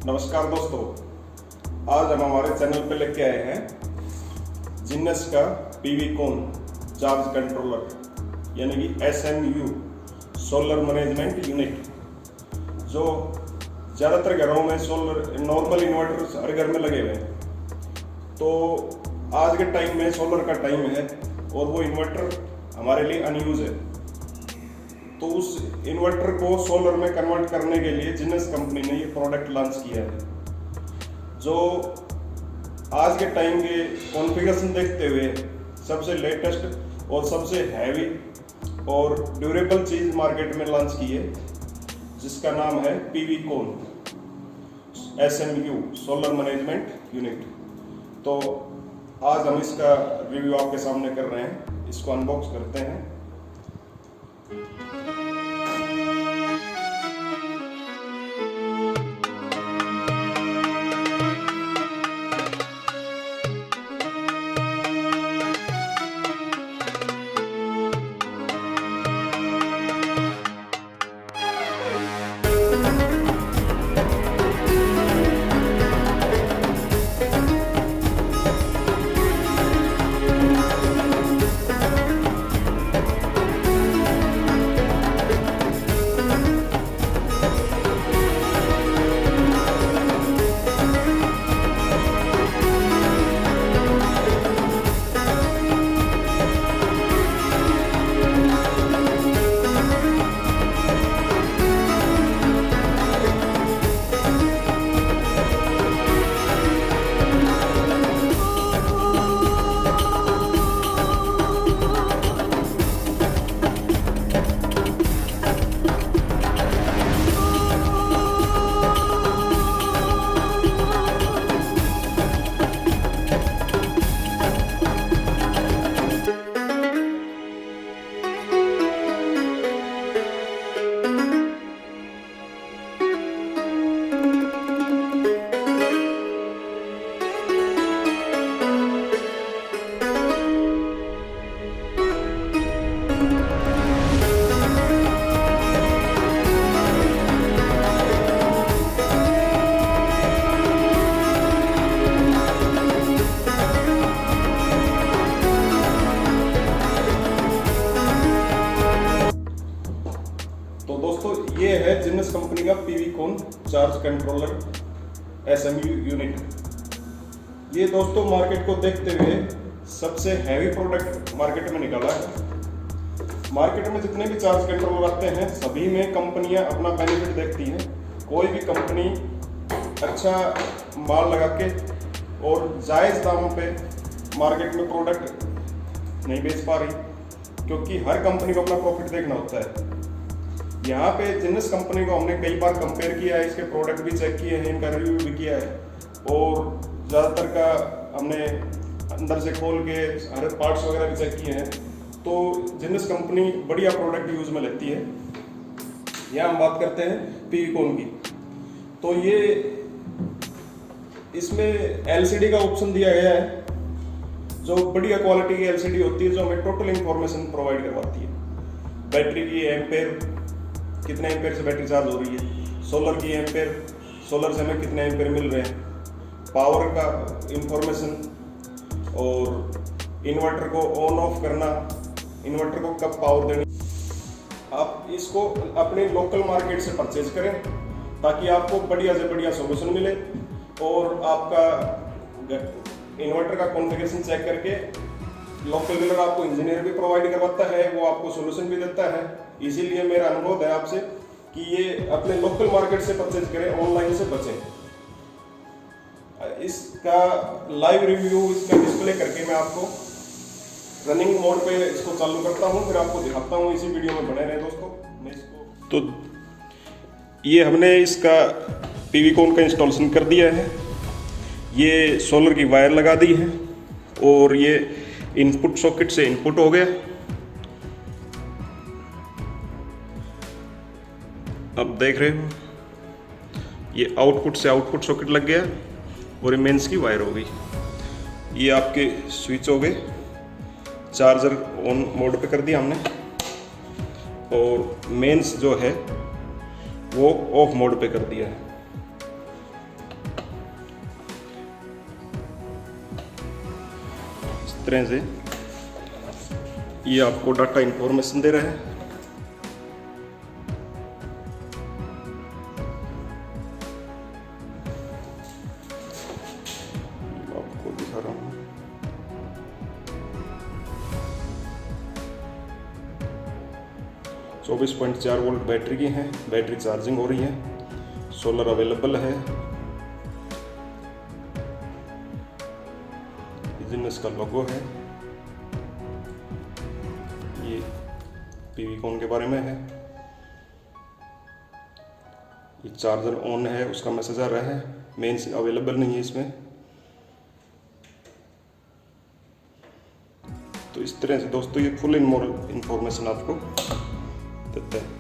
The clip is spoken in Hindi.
नमस्कार दोस्तों, आज हम हमारे चैनल पे लेके आए हैं जिनस का PVCON चार्ज कंट्रोलर यानी कि SMU सोलर मैनेजमेंट यूनिट, जो ज़्यादातर घरों में सोलर नॉर्मल इन्वर्टर्स हर घर में लगे हुए हैं। तो आज के टाइम में सोलर का टाइम है और वो इन्वर्टर हमारे लिए अनयूज है। तो उस इन्वर्टर को सोलर में कन्वर्ट करने के लिए जिनस कंपनी ने ये प्रोडक्ट लॉन्च किया है, जो आज के टाइम के कॉन्फ़िगरेशन देखते हुए सबसे लेटेस्ट और सबसे हैवी और ड्यूरेबल चीज़ मार्केट में लॉन्च की है, जिसका नाम है PVCON SMU solar management unit. तो आज हम इसका रिव्यू आपके सामने कर रहे हैं, इसको अनबॉक्स करते हैं। तो दोस्तों, ये है जिनस कंपनी का PVCON charge controller SMU unit. ये दोस्तों मार्केट को देखते हुए सबसे हैवी प्रोडक्ट मार्केट में निकला है। मार्केट में जितने भी चार्ज कंट्रोलर आते हैं, सभी में कंपनियां अपना बेनिफिट देखती हैं। कोई भी कंपनी अच्छा माल लगा के और जायज़ दाम पे मार्केट में प्रोडक्ट नहीं बेच पा रही, क्योंकि हर कंपनी को अपना प्रॉफिट देखना होता है। यहाँ पे जिनस कंपनी को हमने कई बार कंपेयर किया है, इसके प्रोडक्ट भी चेक किए हैं, इनका रिव्यू भी किया है और ज़्यादातर का हमने अंदर से खोल के हर पार्ट्स वगैरह भी चेक किए हैं। तो जिनस कंपनी बढ़िया प्रोडक्ट यूज़ में लेती है। यहाँ हम बात करते हैं PVCON की। तो ये इसमें LCD का ऑप्शन दिया गया है, जो बढ़िया क्वालिटी की LCD होती है, जो हमें टोटल इंफॉर्मेशन प्रोवाइड करवाती है। बैटरी की एम्पेयर, कितने एम्पेयर से बैटरी चार्ज हो रही है, सोलर की एम्पेयर, सोलर से हमें कितने एम्पेयर मिल रहे हैं, पावर का इंफॉर्मेशन, और इन्वर्टर को ऑन ऑफ करना, इन्वर्टर को कब पावर देनी। आप इसको अपने लोकल मार्केट से परचेज करें ताकि आपको बढ़िया से बढ़िया सोल्यूशन मिले, और आपका इन्वर्टर का कॉन्फ़िगरेशन चेक करके लोकल डीलर आपको इंजीनियर भी प्रोवाइड करवाता है, वो आपको सोल्यूशन भी देता है। इसीलिए मेरा अनुरोध है आपसे कि ये अपने लोकल मार्केट से परचेज करें, ऑनलाइन से बचें। इसका लाइव रिव्यू इसका डिस्प्ले करके मैं आपको रनिंग मोड पे इसको चालू करता हूँ, फिर आपको दिखाता हूँ। इसी वीडियो में बने रहे दोस्तों। मैं इसको तो ये हमने इसका PVCON का इंस्टॉलेशन कर दिया है। ये सोलर की वायर लगा दी है और ये इनपुट सॉकेट से इनपुट हो गया। अब देख रहे हो, ये आउटपुट से आउटपुट सॉकेट लग गया और ये मेंस की वायर हो गई। ये आपके स्विच हो गए। चार्जर ऑन मोड पे कर दिया हमने और मेंस जो है वो ऑफ मोड पे कर दिया है। तरह से ये आपको डाटा इंफॉर्मेशन दे रहा है। आपको दिखा रहा हूँ। चौबीस 24 वोल्ट बैटरी की है, बैटरी चार्जिंग हो रही है, सोलर अवेलेबल है। जीनस का लोगो है, ये पीवीकॉन के बारे में है। ये चार्जर ऑन है, उसका मैसेज आ रहा है, मेंस अवेलेबल नहीं है इसमें। तो इस तरह से दोस्तों ये फुल इंफॉर्मेशन आपको देता है।